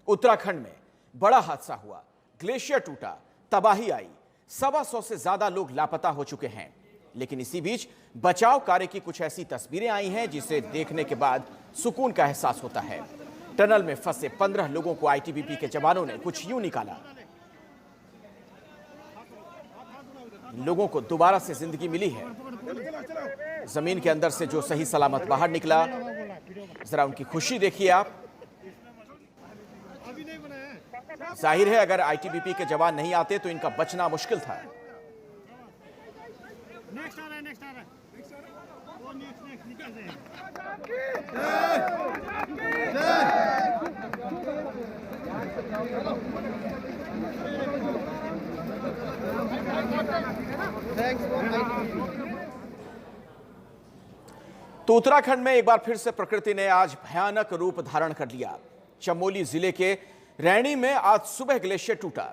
उत्तराखंड में बड़ा हादसा हुआ, ग्लेशियर टूटा, तबाही आई, 125 से ज्यादा लोग लापता हो चुके हैं। लेकिन इसी बीच बचाव कार्य की कुछ ऐसी तस्वीरें आई हैं जिसे देखने के बाद सुकून का एहसास होता है। टनल में फंसे 15 लोगों को आईटीबीपी के जवानों ने कुछ यूं निकाला। लोगों को दोबारा से जिंदगी मिली है। जमीन के अंदर से जो सही सलामत बाहर निकला, जरा उनकी खुशी देखिए आप। जाहिर है अगर आईटीबीपी के जवान नहीं आते तो इनका बचना मुश्किल था। तो उत्तराखंड में एक बार फिर से प्रकृति ने आज भयानक रूप धारण कर लिया। चमोली जिले के रैणी में आज सुबह ग्लेशियर टूटा।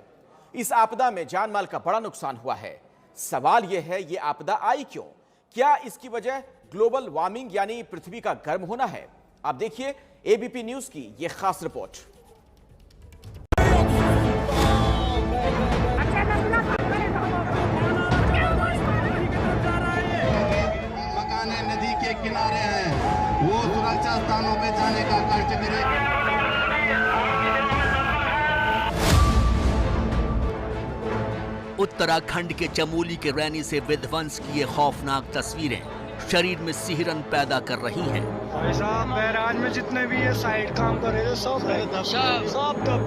इस आपदा में जान माल का बड़ा नुकसान हुआ है। सवाल यह है, यह आपदा आई क्यों? क्या इसकी वजह ग्लोबल वार्मिंग यानी पृथ्वी का गर्म होना है? आप देखिए एबीपी न्यूज की यह खास रिपोर्ट। मकाने नदी के किनारे हैं, वो सुरक्षा स्थानों पे जाने का कष्ट करें। उत्तराखंड के चमोली के रैनी से विध्वंस की ये खौफनाक तस्वीरें शरीर में सिहरन पैदा कर रही हैं। बैराज में जितने भी ये साइड काम कर रहे थे सब दब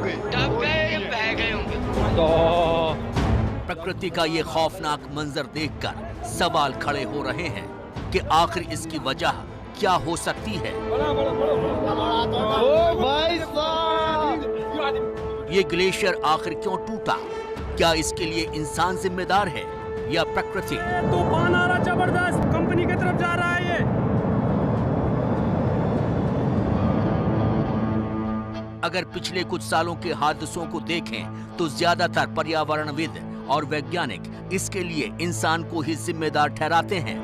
गए होंगे। प्रकृति का ये खौफनाक मंजर देखकर सवाल खड़े हो रहे हैं कि आखिर इसकी वजह क्या हो सकती है। ये ग्लेशियर आखिर क्यों टूटा? क्या इसके लिए इंसान जिम्मेदार है या प्रकृति? तूफान आ रहा जबरदस्त, कंपनी की तरफ जा रहा है ये। अगर पिछले कुछ सालों के हादसों को देखें तो ज्यादातर पर्यावरणविद और वैज्ञानिक इसके लिए इंसान को ही जिम्मेदार ठहराते हैं।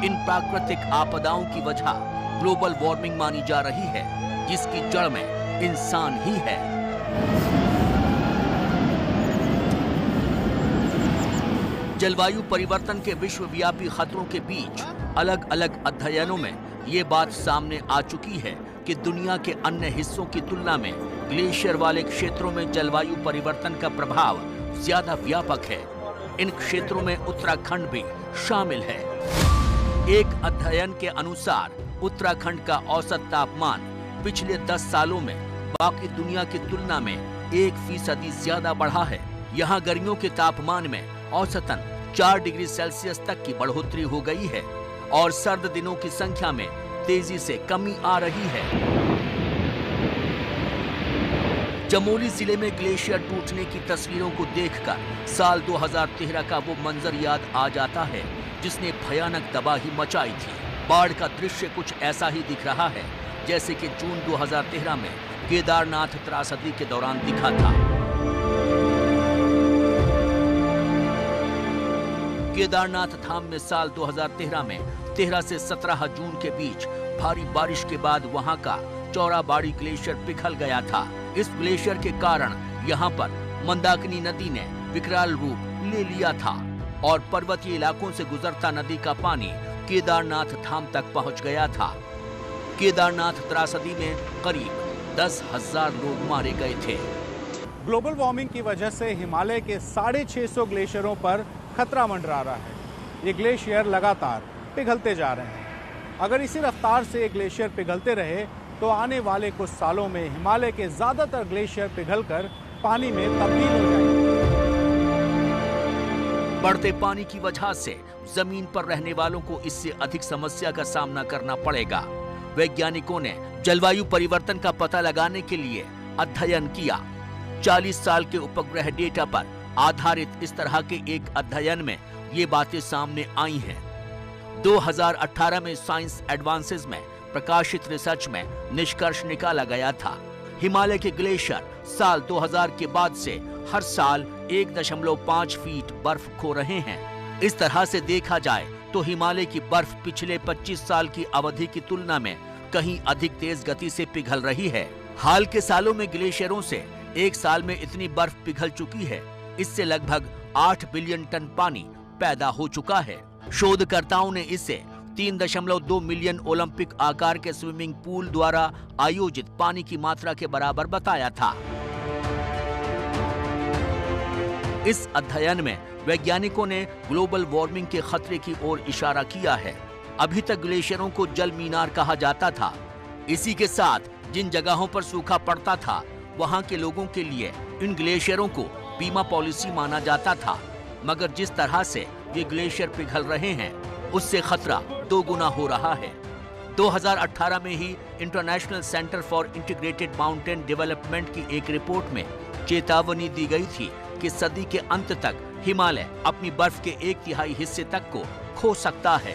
इन प्राकृतिक आपदाओं की वजह ग्लोबल वार्मिंग मानी जा रही है, जिसकी जड़ में इंसान ही है। जलवायु परिवर्तन के विश्वव्यापी खतरों के बीच अलग अलग अध्ययनों में ये बात सामने आ चुकी है कि दुनिया के अन्य हिस्सों की तुलना में ग्लेशियर वाले क्षेत्रों में जलवायु परिवर्तन का प्रभाव ज्यादा व्यापक है। इन क्षेत्रों में उत्तराखंड भी शामिल है। एक अध्ययन के अनुसार उत्तराखंड का औसत तापमान पिछले 10 सालों में बाकी दुनिया की तुलना में 1% ज्यादा बढ़ा है। यहाँ गर्मियों के तापमान में औसतन 4 डिग्री सेल्सियस तक की बढ़ोतरी हो गई है और सर्द दिनों की संख्या में तेजी से कमी आ रही है। चमोली जिले में ग्लेशियर टूटने की तस्वीरों को देखकर साल 2013 का वो मंजर याद आ जाता है जिसने भयानक तबाही मचाई थी। बाढ़ का दृश्य कुछ ऐसा ही दिख रहा है जैसे कि जून 2013 में केदारनाथ त्रासदी के दौरान दिखा था। केदारनाथ धाम में साल 2013 में 13 से 17 जून के बीच भारी बारिश के बाद वहां का चौराबाड़ी ग्लेशियर पिघल गया था। इस ग्लेशियर के कारण यहां पर मंदाकिनी नदी ने विकराल रूप ले लिया था और पर्वतीय इलाकों से गुजरता नदी का पानी केदारनाथ धाम तक पहुंच गया था। केदारनाथ त्रासदी में करीब 10,000 लोग मारे गए थे। ग्लोबल वार्मिंग की वजह से हिमालय के 650 ग्लेशियरों पर खतरा मंडरा रहा है। ये ग्लेशियर लगातार पिघलते जा रहे हैं। अगर इसी रफ्तार से ये ग्लेशियर पिघलते रहे तो आने वाले कुछ सालों में हिमालय के ज्यादातर ग्लेशियर पिघलकर पानी में तब्दील हो जाएंगे। बढ़ते पानी की वजह से जमीन पर रहने वालों को इससे अधिक समस्या का सामना करना पड़ेगा। वैज्ञानिकों ने जलवायु परिवर्तन का पता लगाने के लिए अध्ययन किया। 40 साल के उपग्रह डेटा पर आधारित इस तरह के एक अध्ययन में ये बातें सामने आई हैं। 2018 में साइंस एडवांसेस में प्रकाशित रिसर्च में निष्कर्ष निकाला गया था। हिमालय के ग्लेशियर साल 2000 के बाद से हर साल 1.5 फीट बर्फ खो रहे हैं। इस तरह से देखा जाए तो हिमालय की बर्फ पिछले 25 साल की अवधि की तुलना में कहीं अधिक तेज गति से पिघल रही है। हाल के सालों में ग्लेशियरों से एक साल में इतनी बर्फ पिघल चुकी है, इससे लगभग 8 बिलियन टन पानी पैदा हो चुका है। शोधकर्ताओं ने इसे 3.2 मिलियन ओलंपिक आकार के स्विमिंग पूल द्वारा आयोजित पानी की मात्रा के बराबर बताया था। इस अध्ययन में वैज्ञानिकों ने ग्लोबल वार्मिंग के खतरे की ओर इशारा किया है। अभी तक ग्लेशियरों को जल मीनार कहा जाता था। इसी के साथ जिन जगहों पर सूखा पड़ता था, वहां के लोगों के लिए इन ग्लेशियरों को बीमा पॉलिसी माना जाता था। मगर जिस तरह से ये ग्लेशियर पिघल रहे हैं, उससे खतरा 2 गुना हो रहा है। 2018 में ही International Centre for Integrated Mountain Development की एक रिपोर्ट में चेतावनी दी गई थी कि सदी के अंत तक हिमालय अपनी बर्फ के 1/3 हिस्से तक को खो सकता है।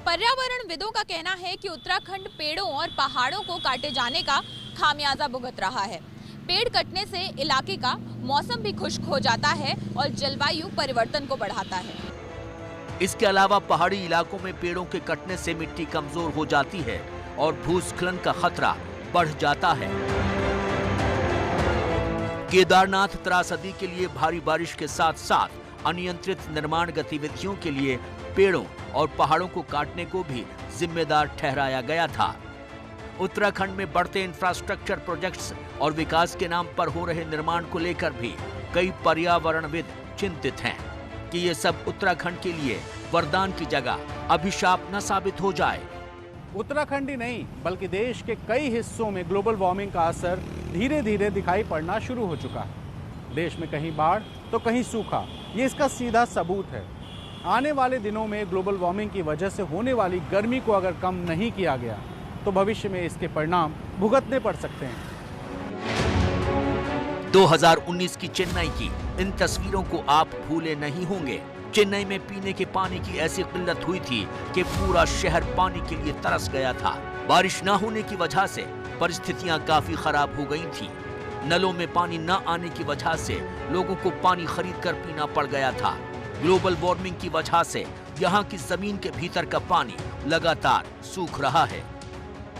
पर्यावरणविदों का कहना है कि उत्तराखंड पेड़ों और पहाड़ों को काटे जाने का खामियाजा भुगत रहा है। पेड़ कटने से इलाके का मौसम भी खुश्क हो जाता है और जलवायु परिवर्तन को बढ़ाता है। इसके अलावा पहाड़ी इलाकों में पेड़ों के कटने से मिट्टी कमजोर हो जाती है और भूस्खलन का खतरा बढ़ जाता है। केदारनाथ त्रासदी के लिए भारी बारिश के साथ साथ अनियंत्रित निर्माण गतिविधियों के लिए पेड़ों और पहाड़ों को काटने को भी जिम्मेदार ठहराया गया था। उत्तराखंड में बढ़ते इंफ्रास्ट्रक्चर प्रोजेक्ट्स और विकास के नाम पर हो रहे निर्माण को लेकर भी कई पर्यावरणविद चिंतित हैं कि ये सब उत्तराखंड के लिए वरदान की जगह अभिशाप न साबित हो जाए। उत्तराखंड ही नहीं बल्कि देश के कई हिस्सों में ग्लोबल वार्मिंग का असर धीरे धीरे दिखाई पड़ना शुरू हो चुका है। देश में कहीं बाढ़ तो कहीं सूखा, ये इसका सीधा सबूत है। आने वाले दिनों में ग्लोबल वार्मिंग की वजह से होने वाली गर्मी को अगर कम नहीं किया गया तो भविष्य में इसके परिणाम भुगतने पड़ सकते हैं। 2019 की चेन्नई की इन तस्वीरों को आप भूले नहीं होंगे। चेन्नई में पीने के पानी की ऐसी किल्लत हुई थी कि पूरा शहर पानी के लिए तरस गया था। बारिश न होने की वजह से परिस्थितियां काफी खराब हो गई थी। नलों में पानी न आने की वजह से लोगों को पानी खरीद कर पीना पड़ गया था। ग्लोबल वार्मिंग की वजह से यहाँ की जमीन के भीतर का पानी लगातार सूख रहा है।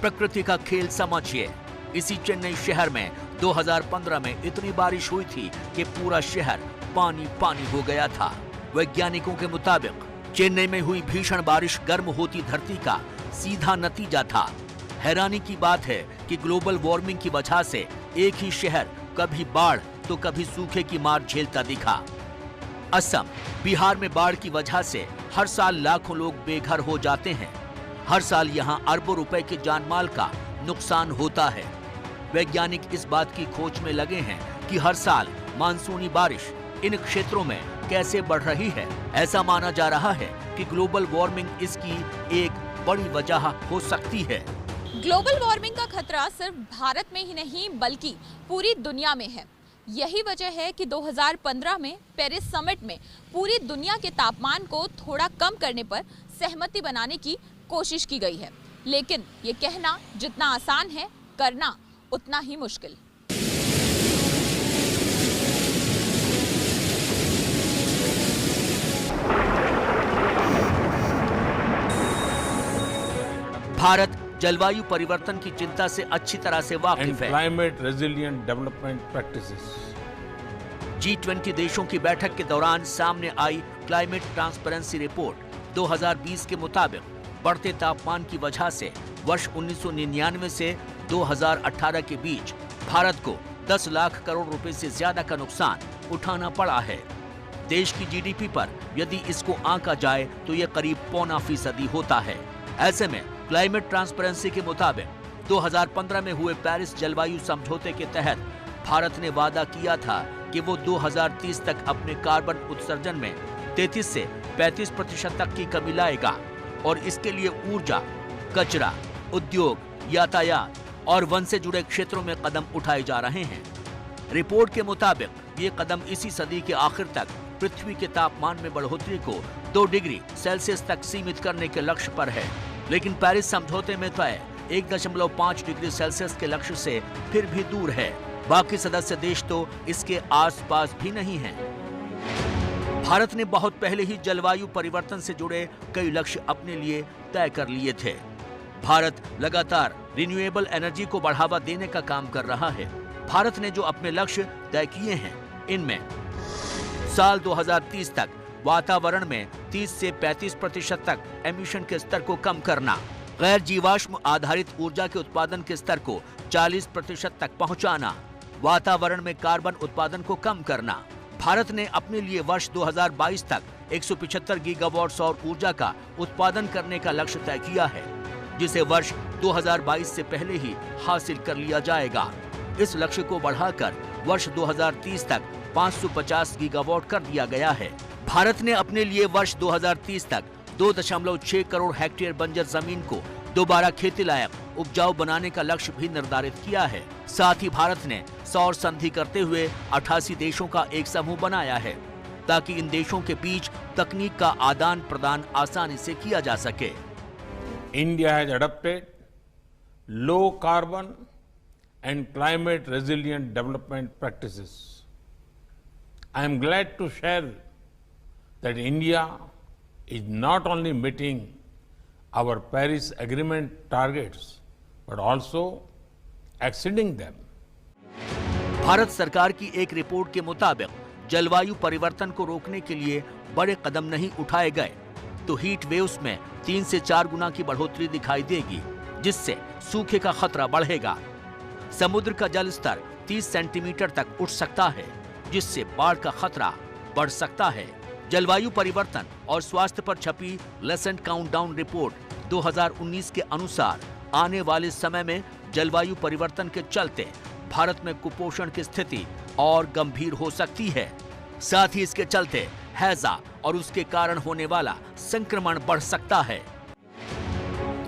प्रकृति का खेल समझिए। इसी चेन्नई शहर में 2015 में इतनी बारिश हुई थी कि पूरा शहर पानी पानी हो गया था। वैज्ञानिकों के मुताबिक चेन्नई में हुई भीषण बारिश गर्म होती धरती का सीधा नतीजा था। हैरानी की बात है कि ग्लोबल वार्मिंग की वजह से एक ही शहर कभी बाढ़ तो कभी सूखे की मार झेलता दिखा। असम, बिहार में बाढ़ की वजह से हर साल लाखों लोग बेघर हो जाते हैं। हर साल यहाँ अरबों रुपए के जानमाल का नुकसान होता है। वैज्ञानिक इस बात की खोज में लगे हैं कि हर साल मानसूनी बारिश इन क्षेत्रों में कैसे बढ़ रही है। ऐसा माना जा रहा है कि ग्लोबल वार्मिंग इसकी एक बड़ी वजह हो सकती है। ग्लोबल वार्मिंग का खतरा सिर्फ भारत में ही नहीं बल्कि पूरी दुनिया में है। यही वजह है कि 2015 में पेरिस समिट में पूरी दुनिया के तापमान को थोड़ा कम करने पर सहमति बनाने की कोशिश की गई है। लेकिन ये कहना जितना आसान है, करना उतना ही मुश्किल। भारत जलवायु परिवर्तन की चिंता से अच्छी तरह से वाकिफ है। Climate resilient development practices. G20 देशों की बैठक के दौरान सामने आई क्लाइमेट ट्रांसपेरेंसी रिपोर्ट 2020 के मुताबिक बढ़ते तापमान की वजह से वर्ष 1999 से 2018 के बीच भारत को 10 लाख करोड़ रुपए से ज्यादा का नुकसान उठाना पड़ा है। देश की जीडीपी पर यदि इसको आंका जाए तो यह करीब 0.25% होता है। ऐसे में क्लाइमेट ट्रांसपेरेंसी के मुताबिक 2015 में हुए पेरिस जलवायु समझौते के तहत भारत ने वादा किया था कि वो 2030 तक अपने कार्बन उत्सर्जन में 33 से 35% तक की कमी लाएगा और इसके लिए ऊर्जा, कचरा, उद्योग, यातायात और वन से जुड़े क्षेत्रों में कदम उठाए जा रहे हैं। रिपोर्ट के मुताबिक ये कदम इसी सदी के आखिर तक पृथ्वी के तापमान में बढ़ोतरी को 2 डिग्री सेल्सियस तक सीमित करने के लक्ष्य पर है। लेकिन पेरिस समझौते में तय 1.5 डिग्री सेल्सियस के लक्ष्य से फिर भी दूर है। बाकी सदस्य देश तो इसके आसपास भी नहीं हैं। भारत ने बहुत पहले ही जलवायु परिवर्तन से जुड़े कई लक्ष्य अपने लिए तय कर लिए थे। भारत लगातार रिन्यूएबल एनर्जी को बढ़ावा देने का काम कर रहा है। भारत ने जो अपने लक्ष्य तय किए हैं, इनमें साल 2030 तक वातावरण में 30 से 35% तक एमिशन के स्तर को कम करना, गैर जीवाश्म आधारित ऊर्जा के उत्पादन के स्तर को 40% तक पहुंचाना, वातावरण में कार्बन उत्पादन को कम करना। भारत ने अपने लिए वर्ष 2022 तक 175 गीगावाट सौर ऊर्जा का उत्पादन करने का लक्ष्य तय किया है, जिसे वर्ष 2022 से पहले ही हासिल कर लिया जाएगा। इस लक्ष्य को बढ़ाकर वर्ष 2030 तक 550 गीगावाट कर दिया गया है। भारत ने अपने लिए वर्ष 2030 तक 2.6 करोड़ हेक्टेयर बंजर जमीन को दोबारा खेती लायक उपजाऊ बनाने का लक्ष्य भी निर्धारित किया है। साथ ही भारत ने सौर संधि करते हुए 88 देशों का एक समूह बनाया है, ताकि इन देशों के बीच तकनीक का आदान प्रदान आसानी से किया जा सके। India has adopted low carbon and climate resilient development practices. I am glad to share that India is not only meeting our Paris Agreement targets, but also exceeding them. Bharat सरकार की एक रिपोर्ट के मुताबिक जलवायु परिवर्तन को रोकने के लिए बड़े कदम नहीं उठाए गए तो हीट वेव्स में 3 से 4 गुना की बढ़ोतरी दिखाई देगी, जिससे सूखे का खतरा बढ़ेगा। समुद्र का जल स्तर 30 सेंटीमीटर तक उठ सकता है, जिससे बाढ़ का खतरा बढ़ सकता है। जलवायु परिवर्तन और स्वास्थ्य पर छपी लेसन काउंटडाउन रिपोर्ट 2019 के अनुसार आने वाले समय में जलवायु परिवर्तन के चलते भारत में कुपोषण की स्थिति और गंभीर हो सकती है। साथ ही इसके चलते हैजा और उसके कारण होने वाला संक्रमण बढ़ सकता है।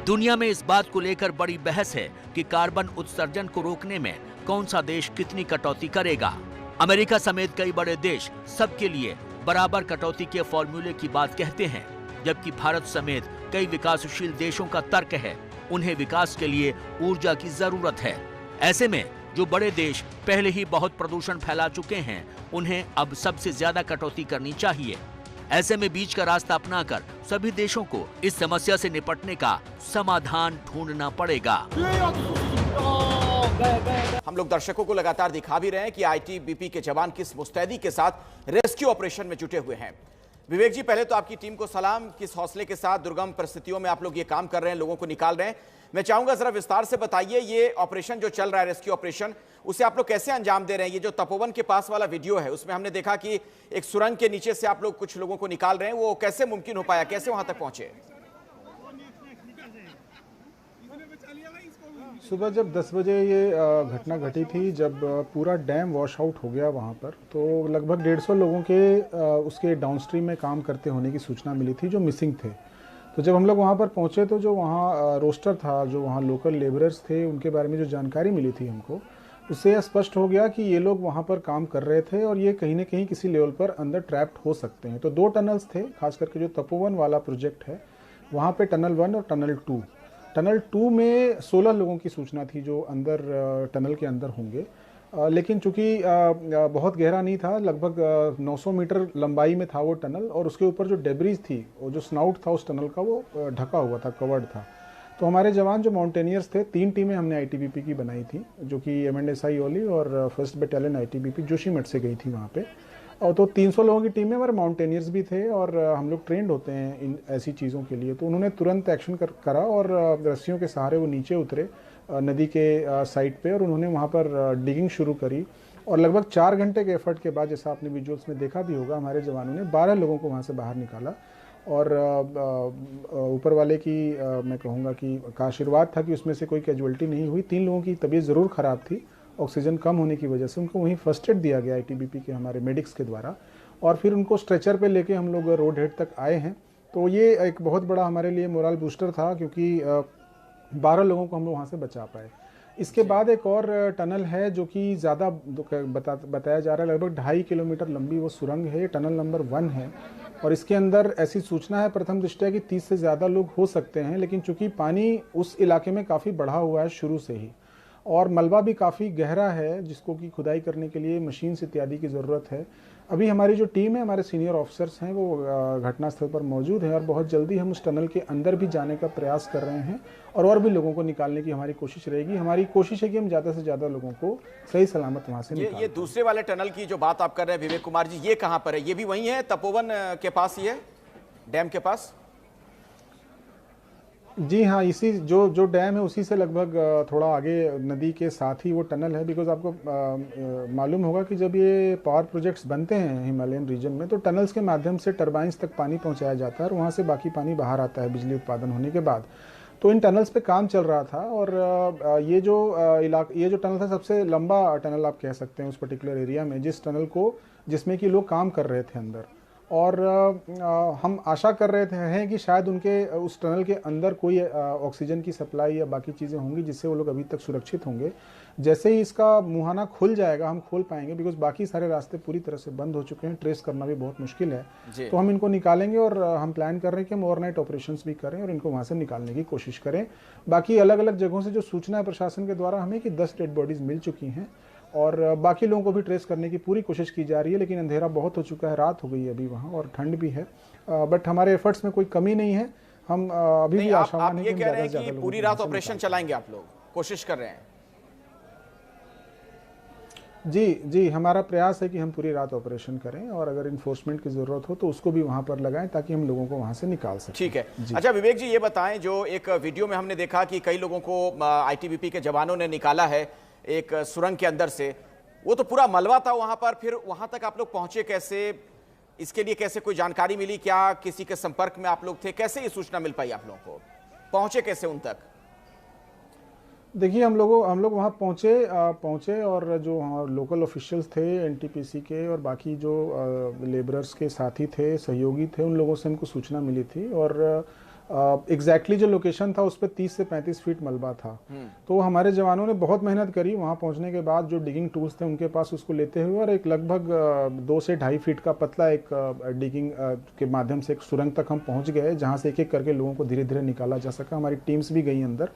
दुनिया में इस बात को लेकर बड़ी बहस है कि कार्बन उत्सर्जन को रोकने में कौन सा देश कितनी कटौती करेगा। अमेरिका समेत कई बड़े देश सबके लिए बराबर कटौती के फॉर्मूले की बात कहते हैं, जबकि भारत समेत कई विकासशील देशों का तर्क है उन्हें विकास के लिए ऊर्जा की जरूरत है। ऐसे में जो बड़े देश पहले ही बहुत प्रदूषण फैला चुके हैं, उन्हें अब सबसे ज्यादा कटौती करनी चाहिए। ऐसे में बीच का रास्ता अपनाकर सभी देशों को इस समस्या से निपटने का समाधान ढूंढना पड़ेगा। हम लोग दर्शकों को लगातार दिखा भी रहे हैं कि आईटीबीपी के जवान किस मुस्तैदी के साथ रेस्क्यू ऑपरेशन में जुटे हुए हैं। विवेक जी, पहले तो आपकी टीम को सलाम, किस हौसले के साथ दुर्गम परिस्थितियों में आप लोग ये काम कर रहे हैं, लोगों को निकाल रहे हैं। मैं चाहूंगा जरा विस्तार से बताइए, ये ऑपरेशन जो चल रहा है, रेस्क्यू ऑपरेशन, उसे आप लोग कैसे अंजाम दे रहे हैं? ये जो तपोवन के पास वाला वीडियो है, उसमें हमने देखा कि एक सुरंग के नीचे से आप लोग कुछ लोगों को निकाल रहे हैं, वो कैसे मुमकिन हो पाया, कैसे वहां तक पहुंचे? सुबह जब 10 बजे ये घटना घटी थी, जब पूरा डैम वॉश आउट हो गया वहाँ पर, तो लगभग 150 लोगों के उसके डाउनस्ट्रीम में काम करते होने की सूचना मिली थी जो मिसिंग थे। तो जब हम लोग वहाँ पर पहुँचे तो जो वहाँ रोस्टर था, जो वहाँ लोकल लेबरर्स थे, उनके बारे में जो जानकारी मिली थी हमको, उससे यह स्पष्ट हो गया कि ये लोग वहाँ पर काम कर रहे थे और ये कहीं ना कहीं किसी लेवल पर अंदर ट्रैप्ड हो सकते हैं। तो 2 टनल्स थे, खास करके जो तपोवन वाला प्रोजेक्ट है वहाँ पे टनल 1 और टनल 2। टनल 2 में 16 लोगों की सूचना थी जो अंदर टनल के अंदर होंगे, लेकिन चूंकि बहुत गहरा नहीं था, लगभग 900 मीटर लंबाई में था वो टनल, और उसके ऊपर जो डेब्रीज थी, वो जो स्नाउट था उस टनल का, वो ढका हुआ था, कवर्ड था। तो हमारे जवान जो माउंटेनियर्स थे, 3 टीमें हमने आईटीबीपी की बनाई थी, जो कि एमएनएसआई ओली और 1st बटालियन आईटीबीपी जोशीमठ से गई थी वहाँ पे। और तो 300 लोगों की टीम में हमारे माउंटेनियर्स भी थे, और हम लोग ट्रेंड होते हैं इन ऐसी चीज़ों के लिए। तो उन्होंने तुरंत एक्शन करा और रस्सियों के सहारे वो नीचे उतरे नदी के साइड पे, और उन्होंने वहाँ पर डिगिंग शुरू करी। और लगभग 4 घंटे के एफर्ट के बाद, जैसा आपने विजुअल्स में देखा भी होगा, हमारे जवानों ने 12 लोगों को वहाँ से बाहर निकाला। और ऊपर वाले की मैं कहूँगा कि का आशीर्वाद था कि उसमें से कोई कैजुअल्टी नहीं हुई। 3 लोगों की तबीयत ज़रूर ख़राब थी, ऑक्सीजन कम होने की वजह से उनको वहीं फर्स्ट एड दिया गया आईटीबीपी के हमारे मेडिक्स के द्वारा, और फिर उनको स्ट्रेचर पे लेके हम लोग रोड हेड तक आए हैं। तो ये एक बहुत बड़ा हमारे लिए मोरल बूस्टर था, क्योंकि 12 लोगों को हम लोग वहाँ से बचा पाए। इसके बाद एक और टनल है जो कि ज़्यादा बताया जा रहा है, लगभग 2.5 किलोमीटर लंबी वो सुरंग है, टनल नंबर 1 है। और इसके अंदर ऐसी सूचना है प्रथम दृष्टया कि 30 से ज़्यादा लोग हो सकते हैं, लेकिन चूंकि पानी उस इलाके में काफ़ी बढ़ा हुआ है शुरू से ही, और मलबा भी काफ़ी गहरा है, जिसको कि खुदाई करने के लिए मशीन्स इत्यादि की ज़रूरत है। अभी हमारी जो टीम है, हमारे सीनियर ऑफिसर्स हैं, वो घटनास्थल पर मौजूद हैं और बहुत जल्दी हम उस टनल के अंदर भी जाने का प्रयास कर रहे हैं और भी लोगों को निकालने की हमारी कोशिश रहेगी। हमारी कोशिश है कि हम ज़्यादा से ज़्यादा लोगों को सही सलामत वहाँ से निकालें। ये दूसरे वाले टनल की जो बात आप कर रहे हैं विवेक कुमार जी, ये कहाँ पर है? ये भी वही है, तपोवन के पास ही है, डैम के पास? जी हाँ, इसी जो डैम है उसी से लगभग थोड़ा आगे नदी के साथ ही वो टनल है। बिकॉज आपको मालूम होगा कि जब ये पावर प्रोजेक्ट्स बनते हैं हिमालयन रीजन में, तो टनल्स के माध्यम से टरबाइंस तक पानी पहुंचाया जाता है और वहाँ से बाकी पानी बाहर आता है बिजली उत्पादन होने के बाद। तो इन टनल्स पे काम चल रहा था और ये जो टनल था, सबसे लंबा टनल आप कह सकते हैं उस पर्टिकुलर एरिया में, जिसमें कि लोग काम कर रहे थे अंदर। और हम आशा कर रहे हैं कि शायद उनके उस टनल के अंदर कोई ऑक्सीजन की सप्लाई या बाकी चीज़ें होंगी जिससे वो लोग अभी तक सुरक्षित होंगे। जैसे ही इसका मुहाना खुल जाएगा हम खोल पाएंगे, बिकॉज बाकी सारे रास्ते पूरी तरह से बंद हो चुके हैं, ट्रेस करना भी बहुत मुश्किल है। तो हम इनको निकालेंगे और हम प्लान कर रहे हैं कि हम ओवरनाइट ऑपरेशंस भी करें और इनको वहाँ से निकालने की कोशिश करें। बाकी अलग अलग जगहों से जो सूचना है प्रशासन के द्वारा हमें कि 10 डेड बॉडीज़ मिल चुकी हैं और बाकी लोगों को भी ट्रेस करने की पूरी कोशिश की जा रही है। लेकिन अंधेरा बहुत हो चुका है, रात हो गई है अभी वहाँ और ठंड भी है, बट हमारे एफर्ट्स में कोई कमी नहीं है। हम अभी भी आशावान हैं कि हम ज़्यादा से ज़्यादा पूरी रात ऑपरेशन चलाएंगे, आप लोग कोशिश कर रहे हैं? जी, हमारा प्रयास है कि हम पूरी रात ऑपरेशन करें और अगर इन्फोर्समेंट की ज़रूरत हो तो उसको भी वहाँ पर लगाएं ताकि हम लोगों को वहाँ से निकाल सकें। ठीक है। अच्छा विवेक जी, ये बताएं, जो एक वीडियो में हमने देखा कि कई लोगों को आईटीबीपी के जवानों ने निकाला है एक सुरंग के अंदर से, वो तो पूरा मलबा था वहां पर, फिर वहां तक आप लोग पहुंचे कैसे? इसके लिए कैसे कोई जानकारी मिली? क्या किसी के संपर्क में आप लोग थे? कैसे ये सूचना मिल पाई आप लोगों को? पहुंचे कैसे उन तक? देखिए, हम लोग वहाँ पहुँचे और जो लोकल ऑफिशियल्स थे एनटीपीसी के और बाकी जो लेबरर्स के साथी थे, सहयोगी थे, उन लोगों से हमको सूचना मिली थी और एग्जैक्टली जो लोकेशन था उस पर 30 से 35 फीट मलबा था। तो हमारे जवानों ने बहुत मेहनत करी वहाँ पहुँचने के बाद, जो डिगिंग टूल्स थे उनके पास, उसको लेते हुए और एक लगभग 2 से 2.5 फीट का पतला एक डिगिंग के माध्यम से एक सुरंग तक हम पहुँच गए, जहाँ से एक एक करके लोगों को धीरे धीरे निकाला जा सका। हमारी टीम्स भी गई अंदर,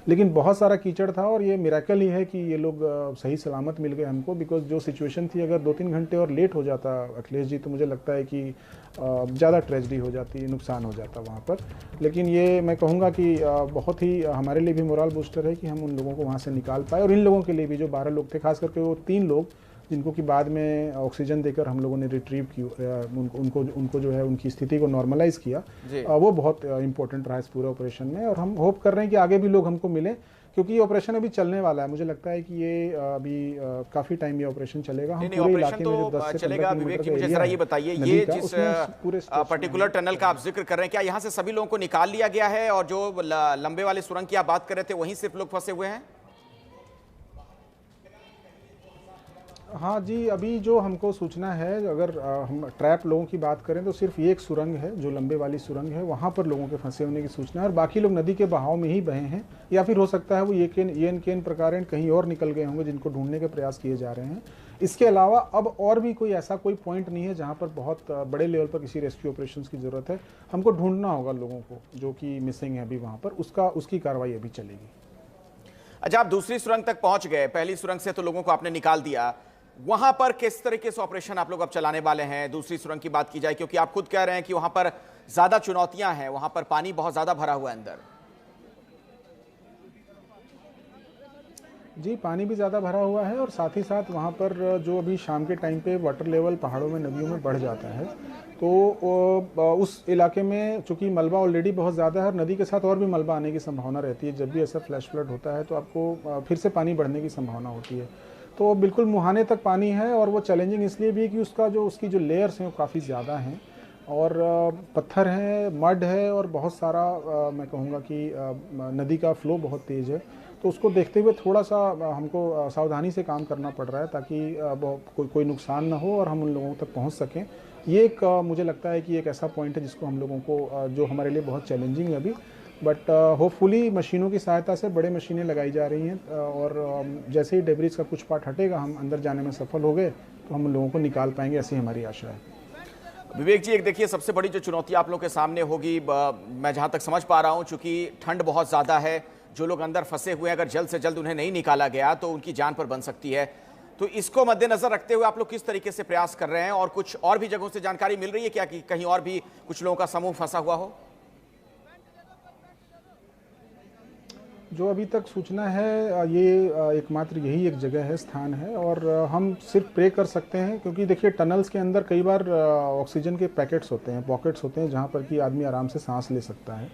लेकिन बहुत सारा कीचड़ था और ये मिरेकल ही है कि ये लोग सही सलामत मिल गए हमको। बिकॉज जो सिचुएशन थी, अगर 2-3 घंटे और लेट हो जाता अखिलेश जी, तो मुझे लगता है कि ज़्यादा ट्रेजेडी हो जाती, नुकसान हो जाता वहाँ पर। लेकिन ये मैं कहूँगा कि बहुत ही हमारे लिए भी मोरल बूस्टर है कि हम उन लोगों को वहाँ से निकाल पाए और इन लोगों के लिए भी, जो 12 लोग थे, खास करके वो 3 लोग जिनको कि बाद में ऑक्सीजन देकर हम लोगों ने रिट्रीव की, उनको जो है उनकी स्थिति को नॉर्मलाइज किया, वो बहुत इंपॉर्टेंट रहा इस पूरे ऑपरेशन में। और हम होप कर रहे हैं कि आगे भी लोग हमको मिले, क्योंकि ये ऑपरेशन अभी चलने वाला है। मुझे लगता है कि ये अभी काफ़ी टाइम ये ऑपरेशन चलेगा। हम पूरे इलाके में जो 10 से 15 किलोमीटर का एरिया है, ये बताइए, ये जिस पर्टिकुलर टनल का आप जिक्र कर रहे हैं, क्या यहाँ से सभी लोगों को निकाल लिया गया है और जो लंबे वाले सुरंग की आप बात कर रहे थे वहीं सिर्फ लोग फंसे हुए हैं? हाँ जी, अभी जो हमको सूचना है, अगर हम ट्रैप लोगों की बात करें तो सिर्फ ये एक सुरंग है, जो लंबे वाली सुरंग है, वहाँ पर लोगों के फंसे होने की सूचना है और बाकी लोग नदी के बहाव में ही बहे हैं, या फिर हो सकता है वो ये केन प्रकार कहीं और निकल गए होंगे, जिनको ढूंढने के प्रयास किए जा रहे हैं। इसके अलावा अब और भी कोई ऐसा कोई पॉइंट नहीं है जहाँ पर बहुत बड़े लेवल पर किसी रेस्क्यू ऑपरेशंस की ज़रूरत है। हमको ढूंढना होगा लोगों को जो कि मिसिंग है अभी वहाँ पर, उसकी कार्रवाई अभी चलेगी। अच्छा, आप दूसरी सुरंग तक पहुँच गए, पहली सुरंग से तो लोगों को आपने निकाल दिया, वहां पर किस तरीके से ऑपरेशन आप लोग अब चलाने वाले हैं? दूसरी सुरंग की बात की जाए, क्योंकि आप खुद कह रहे हैं कि वहां पर ज्यादा चुनौतियां हैं, वहां पर पानी बहुत ज्यादा भरा हुआ है अंदर। जी, पानी भी ज़्यादा भरा हुआ है और साथ ही साथ वहाँ पर जो अभी शाम के टाइम पे वाटर लेवल पहाड़ों में, नदियों में बढ़ जाता है, तो उस इलाके में चूँकि मलबा ऑलरेडी बहुत ज़्यादा है और नदी के साथ और भी मलबा आने की संभावना रहती है। जब भी ऐसा फ्लैश फ्लड होता है तो आपको फिर से पानी बढ़ने की संभावना होती है। तो बिल्कुल मुहाने तक पानी है और वो चैलेंजिंग इसलिए भी है कि उसकी जो लेयर्स हैं वो काफ़ी ज़्यादा हैं और पत्थर हैं, मड है और बहुत सारा मैं कहूँगा कि नदी का फ्लो बहुत तेज़ है। तो उसको देखते हुए थोड़ा सा हमको सावधानी से काम करना पड़ रहा है ताकि कोई नुकसान ना हो और हम उन लोगों तक पहुँच सकें। ये एक मुझे लगता है कि एक ऐसा पॉइंट है जिसको हम लोगों को, जो हमारे लिए बहुत चैलेंजिंग है अभी, बट होपफुली मशीनों की सहायता से बड़े मशीनें लगाई जा रही हैं और जैसे ही डेब्रिज का कुछ पार्ट हटेगा, हम अंदर जाने में सफल हो गए तो हम लोगों को निकाल पाएंगे, ऐसी हमारी आशा है। विवेक जी, एक देखिए, सबसे बड़ी जो चुनौती आप लोगों के सामने होगी, मैं जहां तक समझ पा रहा हूं, चूंकि ठंड बहुत ज़्यादा है, जो लोग अंदर फंसे हुए हैं, अगर जल्द से जल्द उन्हें नहीं निकाला गया तो उनकी जान पर बन सकती है। तो इसको मद्देनजर रखते हुए आप लोग किस तरीके से प्रयास कर रहे हैं, और कुछ और भी जगहों से जानकारी मिल रही है क्या कि कहीं और भी कुछ लोगों का समूह फंसा हुआ हो? जो अभी तक सूचना है ये एकमात्र यही एक जगह है, स्थान है, और हम सिर्फ प्रे कर सकते हैं क्योंकि देखिए टनल्स के अंदर कई बार ऑक्सीजन के पैकेट्स होते हैं, पॉकेट्स होते हैं जहां पर कि आदमी आराम से सांस ले सकता है।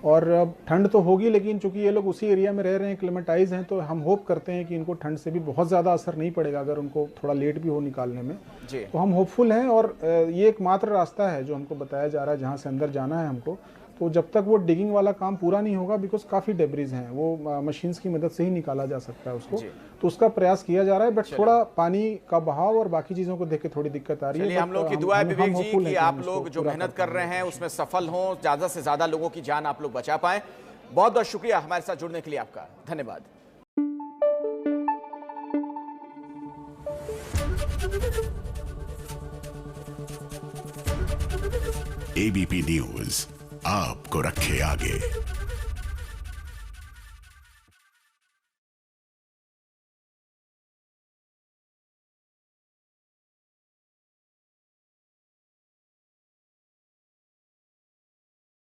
और ठंड तो होगी, लेकिन चूंकि ये लोग उसी एरिया में रह रहे हैं, एक्लेमेटाइज हैं, तो हम होप करते हैं कि इनको ठंड से भी बहुत ज़्यादा असर नहीं पड़ेगा अगर उनको थोड़ा लेट भी हो निकालने में जी। तो हम होपफुल हैं। और ये एकमात्र रास्ता है जो हमको बताया जा रहा है जहाँ से अंदर जाना है हमको। तो जब तक वो डिगिंग वाला काम पूरा नहीं होगा, बिकॉज काफ़ी डेब्रीज हैं, वो मशीन्स की मदद से ही निकाला जा सकता है उसको, तो उसका प्रयास किया जा रहा है। बट थोड़ा पानी का बहाव और बाकी चीज़ों को देख के थोड़ी दिक्कत आ रही है। हम लोग की दुआ है विवेक जी कि आप लोग जो मेहनत कर रहे हैं उसमें सफल हों, ज़्यादा से ज़्यादा लोगों की जान आप लोग बचा पाएं। बहुत बहुत शुक्रिया हमारे साथ जुड़ने के लिए आपका, धन्यवाद। एबीपी न्यूज आपको रखे आगे।